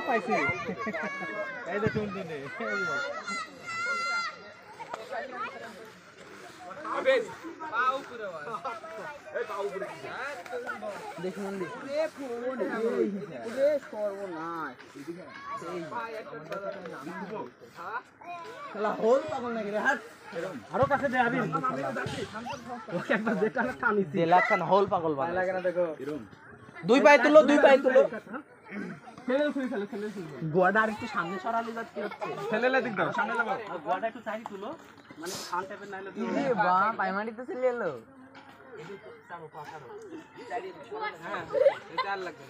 পাইছি এই যে টুন টুনে আবেশ পাও পুরো এই পাও পুরো দেখুন রে ফোন রে সর্বনাশ শালা হোল পাগল নাকি রে হাত আরো কাছে দে আবির ওকে একবার যেটা টানি দে লাখান হোল পাগল বানাই লাগে না দেখো দুই পায়ে তুলো ফেলে গোয়াটা আর একটু সামনে সরালে যাচ্ছে ফেলেলে দিক দাও সামনে যাও আর গোয়াটা একটু সাইড তুলো মানে খান টাইপের নাইলে এ বাহ পাইমানি তো চলে এলো চারো পাখারো হ্যাঁ এটা আর লাগবে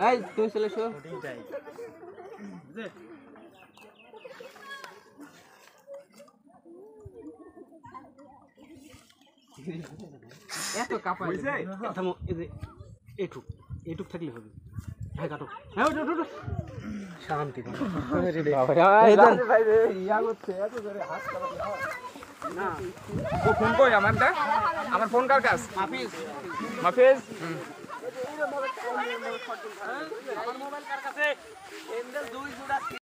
এই তুমি চলে এসো যাই যে এত কাপা হইছে থামো এই যে এইটুক থাকলে হবে হ্যাঁ কাটো হ্যাঁ ওঠো শান্তি ভাই রে ইয়া করছে এত জোরে হাত চালাতে হয় না ও ফোন কই আমার ফোন কার কাছে মাফিজ আমার মোবাইল কার কাছে এন্ডেল দুই জোড়া